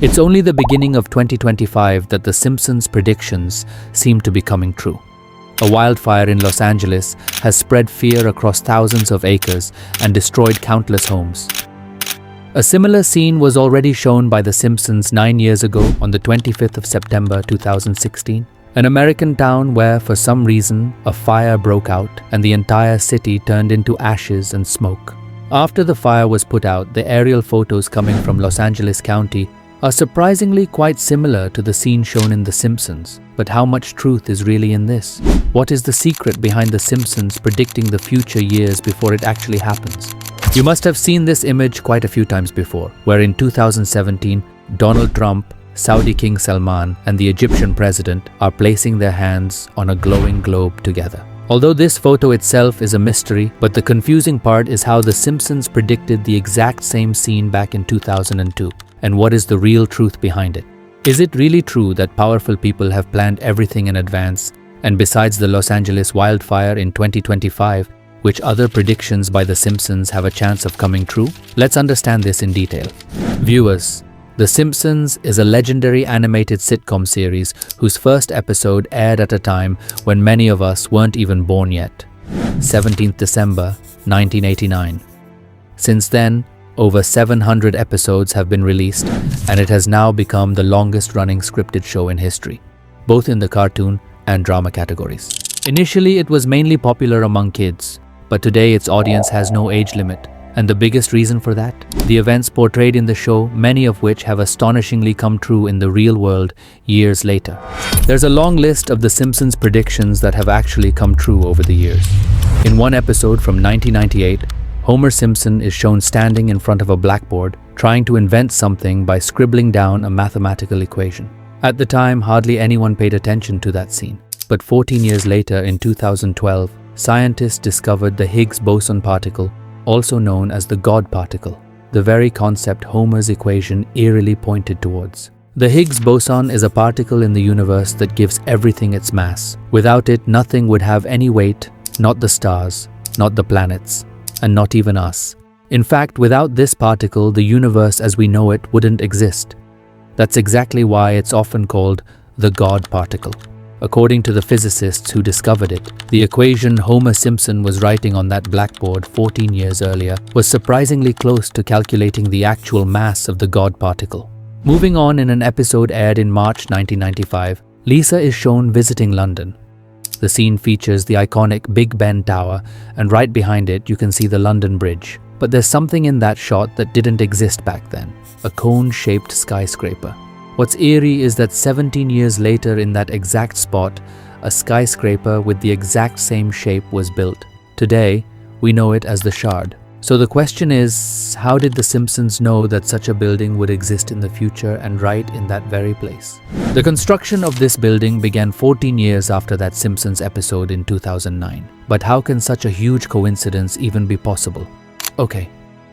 It's only the beginning of 2025 that the Simpsons' predictions seem to be coming true. A wildfire in Los Angeles has spread fear across thousands of acres and destroyed countless homes. A similar scene was already shown by The Simpsons 9 years ago on the 25th of September 2016, an American town where, for some reason, a fire broke out and the entire city turned into ashes and smoke. After the fire was put out, the aerial photos coming from Los Angeles County are surprisingly quite similar to the scene shown in The Simpsons. But how much truth is really in this? What is the secret behind The Simpsons predicting the future years before it actually happens? You must have seen this image quite a few times before, where in 2017, Donald Trump, Saudi King Salman, and the Egyptian president are placing their hands on a glowing globe together. Although this photo itself is a mystery, but the confusing part is how The Simpsons predicted the exact same scene back in 2002, and what is the real truth behind it. Is it really true that powerful people have planned everything in advance, and besides the Los Angeles wildfire in 2025, which other predictions by The Simpsons have a chance of coming true? Let's understand this in detail. Viewers, The Simpsons is a legendary animated sitcom series whose first episode aired at a time when many of us weren't even born yet, 17th December 1989. Since then, over 700 episodes have been released, and it has now become the longest-running scripted show in history, both in the cartoon and drama categories. Initially, it was mainly popular among kids, but today its audience has no age limit. And the biggest reason for that? The events portrayed in the show, many of which have astonishingly come true in the real world years later. There's a long list of The Simpsons predictions that have actually come true over the years. In one episode from 1998, Homer Simpson is shown standing in front of a blackboard, trying to invent something by scribbling down a mathematical equation. At the time, hardly anyone paid attention to that scene. But 14 years later, in 2012, scientists discovered the Higgs boson particle, also known as the God particle, the very concept Homer's equation eerily pointed towards. The Higgs boson is a particle in the universe that gives everything its mass. Without it, nothing would have any weight, not the stars, not the planets, and not even us. In fact, without this particle, the universe as we know it wouldn't exist. That's exactly why it's often called the God particle. According to the physicists who discovered it, the equation Homer Simpson was writing on that blackboard 14 years earlier was surprisingly close to calculating the actual mass of the God particle. Moving on, in an episode aired in March 1995, Lisa is shown visiting London. The scene features the iconic Big Ben Tower, and right behind it you can see the London Bridge. But there's something in that shot that didn't exist back then, a cone-shaped skyscraper. What's eerie is that 17 years later, in that exact spot, a skyscraper with the exact same shape was built. Today, we know it as the Shard. So the question is, how did The Simpsons know that such a building would exist in the future and right in that very place? The construction of this building began 14 years after that Simpsons episode in 2009. But how can such a huge coincidence even be possible? Okay,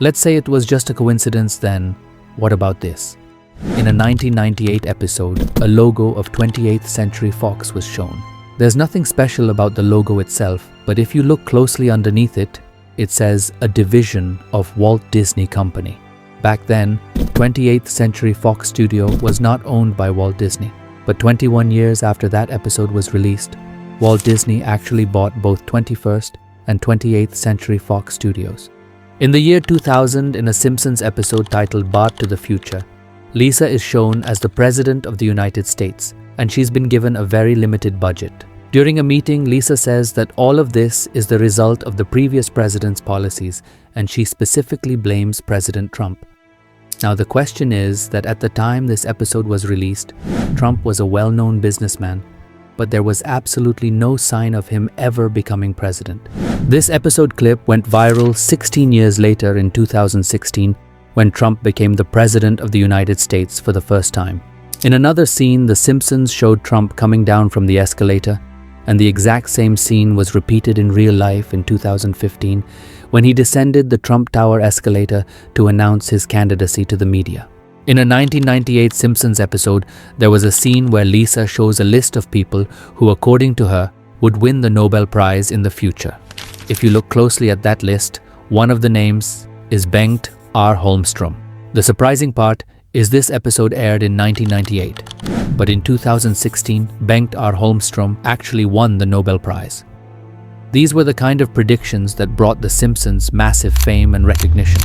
let's say it was just a coincidence, then what about this? In a 1998 episode, a logo of 28th Century Fox was shown. There's nothing special about the logo itself, but if you look closely underneath it, it says a division of Walt Disney Company. Back then, 28th Century Fox Studio was not owned by Walt Disney, but 21 years after that episode was released, Walt Disney actually bought both 21st and 28th Century Fox Studios. In the year 2000, in a Simpsons episode titled Bart to the Future, Lisa is shown as the President of the United States, and she's been given a very limited budget. During a meeting, Lisa says that all of this is the result of the previous president's policies, and she specifically blames President Trump. Now the question is that at the time this episode was released, Trump was a well-known businessman, but there was absolutely no sign of him ever becoming president. This episode clip went viral 16 years later in 2016, when Trump became the President of the United States for the first time. In another scene, The Simpsons showed Trump coming down from the escalator, and the exact same scene was repeated in real life in 2015 when he descended the Trump Tower escalator to announce his candidacy to the media. In a 1998 Simpsons episode, there was a scene where Lisa shows a list of people who, according to her, would win the Nobel Prize in the future. If you look closely at that list, one of the names is Bengt R. Holmstrom. The surprising part is this episode aired in 1998, but in 2016, Bengt R. Holmstrom actually won the Nobel Prize. These were the kind of predictions that brought The Simpsons massive fame and recognition.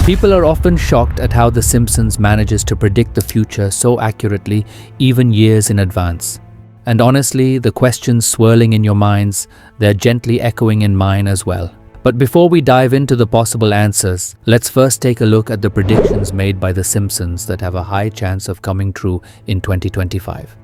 People are often shocked at how The Simpsons manages to predict the future so accurately, even years in advance. And honestly, the questions swirling in your minds, they're gently echoing in mine as well. But before we dive into the possible answers, let's first take a look at the predictions made by The Simpsons that have a high chance of coming true in 2025.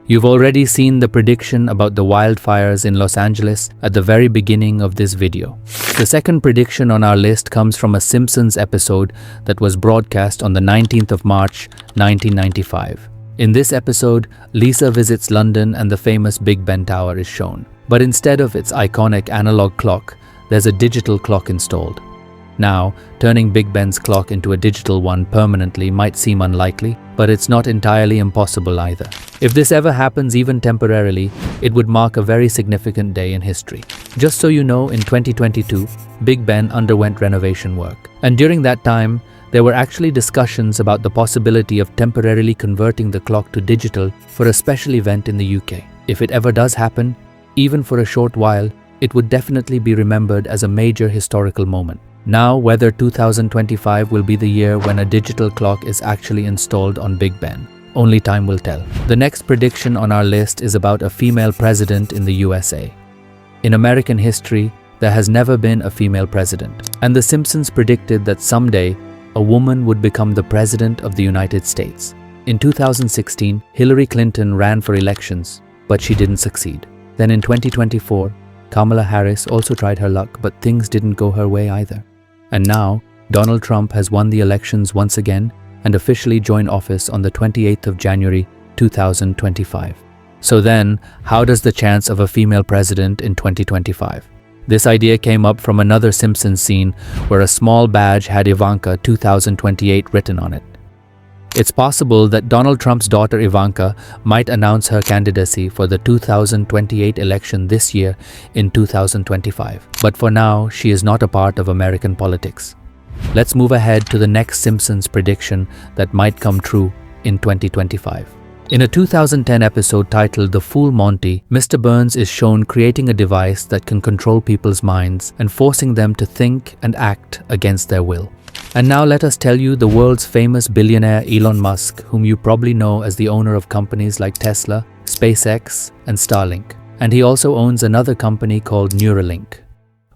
You've already seen the prediction about the wildfires in Los Angeles at the very beginning of this video. The second prediction on our list comes from a Simpsons episode that was broadcast on the 19th of March, 1995. In this episode, Lisa visits London and the famous Big Ben Tower is shown. But instead of its iconic analog clock, there's a digital clock installed. Now, turning Big Ben's clock into a digital one permanently might seem unlikely, but it's not entirely impossible either. If this ever happens even temporarily, it would mark a very significant day in history. Just so you know, in 2022, Big Ben underwent renovation work. And during that time, there were actually discussions about the possibility of temporarily converting the clock to digital for a special event in the UK. If it ever does happen, even for a short while, it would definitely be remembered as a major historical moment. Now, whether 2025 will be the year when a digital clock is actually installed on Big Ben, only time will tell. The next prediction on our list is about a female president in the USA. In American history, there has never been a female president, and The Simpsons predicted that someday a woman would become the president of the United States. In 2016, Hillary Clinton ran for elections, but she didn't succeed. Then in 2024, Kamala Harris also tried her luck, but things didn't go her way either. And now, Donald Trump has won the elections once again and officially joined office on the 28th of January, 2025. So then, how does the chance of a female president in 2025? This idea came up from another Simpsons scene where a small badge had Ivanka 2028 written on it. It's possible that Donald Trump's daughter Ivanka might announce her candidacy for the 2028 election this year in 2025. But for now, she is not a part of American politics. Let's move ahead to the next Simpsons prediction that might come true in 2025. In a 2010 episode titled The Fool Monty, Mr. Burns is shown creating a device that can control people's minds and forcing them to think and act against their will. And now let us tell you the world's famous billionaire Elon Musk, whom you probably know as the owner of companies like Tesla, SpaceX, and Starlink. And he also owns another company called Neuralink.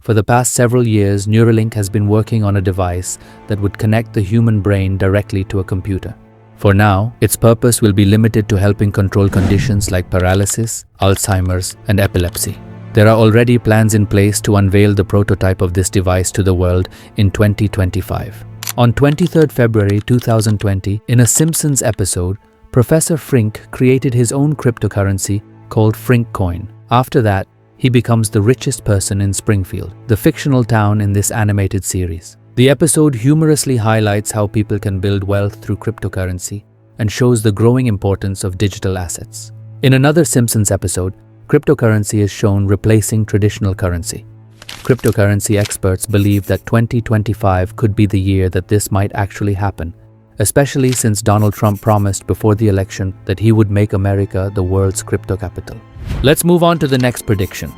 For the past several years, Neuralink has been working on a device that would connect the human brain directly to a computer. For now, its purpose will be limited to helping control conditions like paralysis, Alzheimer's, and epilepsy. There are already plans in place to unveil the prototype of this device to the world in 2025. On 23rd February 2020, in a Simpsons episode, Professor Frink created his own cryptocurrency called Frinkcoin. After that, he becomes the richest person in Springfield, the fictional town in this animated series. The episode humorously highlights how people can build wealth through cryptocurrency and shows the growing importance of digital assets. In another Simpsons episode, cryptocurrency is shown replacing traditional currency. Cryptocurrency experts believe that 2025 could be the year that this might actually happen, especially since Donald Trump promised before the election that he would make America the world's crypto capital. Let's move on to the next prediction.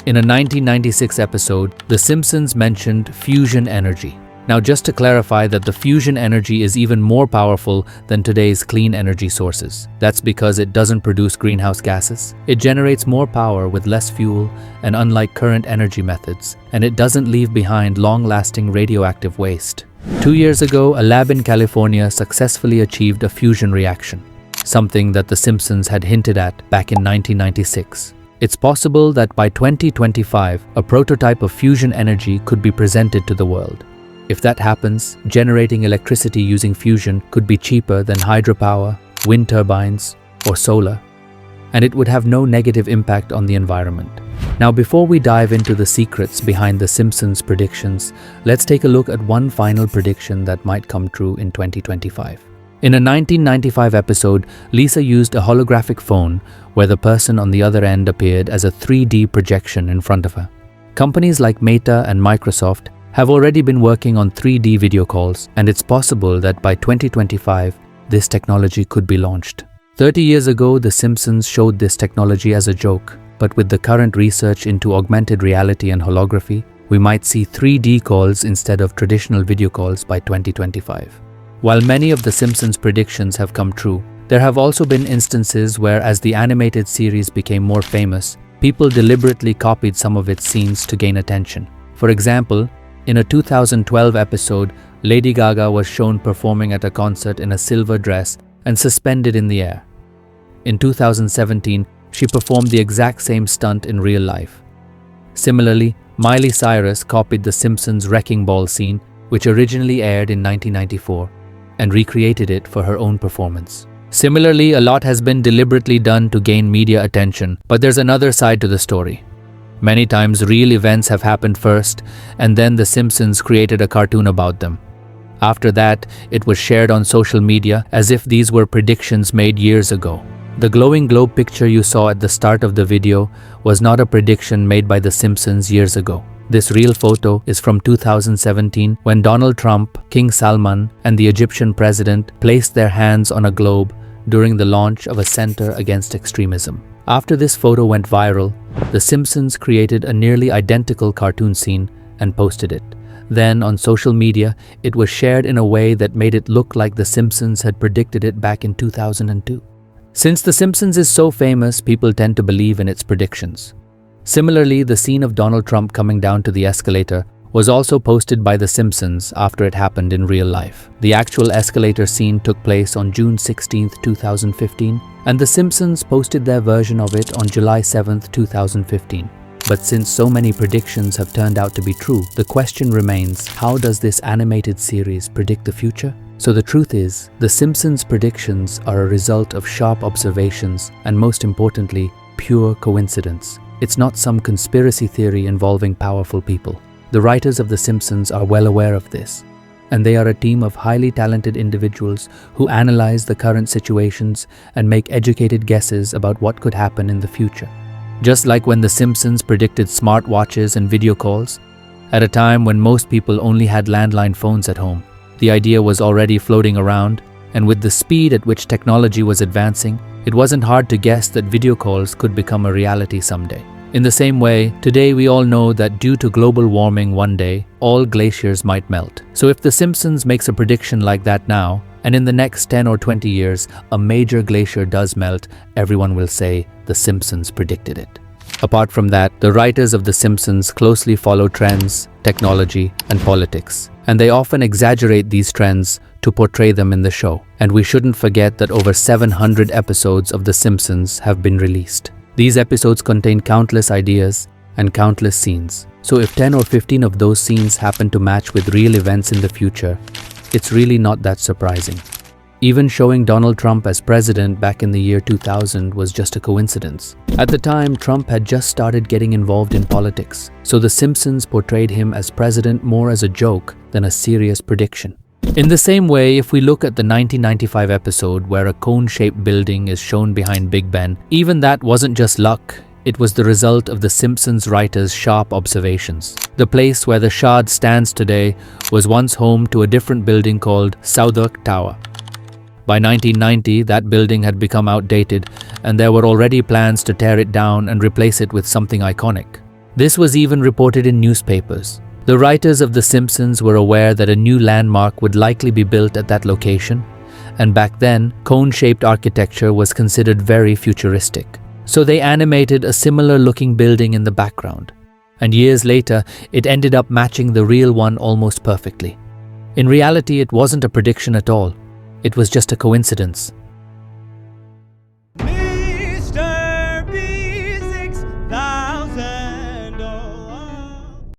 In a 1996 episode, The Simpsons mentioned fusion energy. Now, just to clarify that the fusion energy is even more powerful than today's clean energy sources. That's because it doesn't produce greenhouse gases. It generates more power with less fuel, and unlike current energy methods, and it doesn't leave behind long-lasting radioactive waste. 2 years ago, a lab in California successfully achieved a fusion reaction, something that The Simpsons had hinted at back in 1996. It's possible that by 2025, a prototype of fusion energy could be presented to the world. If that happens, generating electricity using fusion could be cheaper than hydropower, wind turbines, or solar, and it would have no negative impact on the environment. Now, before we dive into the secrets behind The Simpsons predictions, let's take a look at one final prediction that might come true in 2025. In a 1995 episode, Lisa used a holographic phone where the person on the other end appeared as a 3D projection in front of her. Companies like Meta and Microsoft have already been working on 3D video calls, and it's possible that by 2025, this technology could be launched. 30 years ago, The Simpsons showed this technology as a joke, but with the current research into augmented reality and holography, we might see 3D calls instead of traditional video calls by 2025. While many of The Simpsons predictions have come true, there have also been instances where, as the animated series became more famous, people deliberately copied some of its scenes to gain attention. For example, in a 2012 episode, Lady Gaga was shown performing at a concert in a silver dress and suspended in the air. In 2017, she performed the exact same stunt in real life. Similarly, Miley Cyrus copied the Simpsons wrecking ball scene, which originally aired in 1994, and recreated it for her own performance. Similarly, a lot has been deliberately done to gain media attention, but there's another side to the story. Many times, real events have happened first, and then The Simpsons created a cartoon about them. After that, it was shared on social media as if these were predictions made years ago. The glowing globe picture you saw at the start of the video was not a prediction made by The Simpsons years ago. This real photo is from 2017 when Donald Trump, King Salman, and the Egyptian president placed their hands on a globe during the launch of a Center Against Extremism. After this photo went viral, The Simpsons created a nearly identical cartoon scene and posted it. Then, on social media, it was shared in a way that made it look like The Simpsons had predicted it back in 2002. Since The Simpsons is so famous, people tend to believe in its predictions. Similarly, the scene of Donald Trump coming down to the escalator was also posted by The Simpsons after it happened in real life. The actual escalator scene took place on June 16, 2015, and The Simpsons posted their version of it on July 7, 2015. But since so many predictions have turned out to be true, the question remains, how does this animated series predict the future? So the truth is, The Simpsons' predictions are a result of sharp observations and, most importantly, pure coincidence. It's not some conspiracy theory involving powerful people. The writers of The Simpsons are well aware of this, and they are a team of highly talented individuals who analyze the current situations and make educated guesses about what could happen in the future. Just like when The Simpsons predicted smartwatches and video calls, at a time when most people only had landline phones at home, the idea was already floating around, and with the speed at which technology was advancing, it wasn't hard to guess that video calls could become a reality someday. In the same way, today we all know that due to global warming one day, all glaciers might melt. So if The Simpsons makes a prediction like that now, and in the next 10 or 20 years, a major glacier does melt, everyone will say, The Simpsons predicted it. Apart from that, the writers of The Simpsons closely follow trends, technology, and politics, and they often exaggerate these trends to portray them in the show. And we shouldn't forget that over 700 episodes of The Simpsons have been released. These episodes contain countless ideas and countless scenes. So if 10 or 15 of those scenes happen to match with real events in the future, it's really not that surprising. Even showing Donald Trump as president back in the year 2000 was just a coincidence. At the time, Trump had just started getting involved in politics, so The Simpsons portrayed him as president more as a joke than a serious prediction. In the same way, if we look at the 1995 episode where a cone-shaped building is shown behind Big Ben, even that wasn't just luck. It was the result of The Simpsons writers' sharp observations. The place where the Shard stands today was once home to a different building called Southwark Tower. By 1990, that building had become outdated, and there were already plans to tear it down and replace it with something iconic. This was even reported in newspapers. The writers of The Simpsons were aware that a new landmark would likely be built at that location, and back then, cone-shaped architecture was considered very futuristic. So they animated a similar-looking building in the background, and years later, it ended up matching the real one almost perfectly. In reality, it wasn't a prediction at all. It was just a coincidence.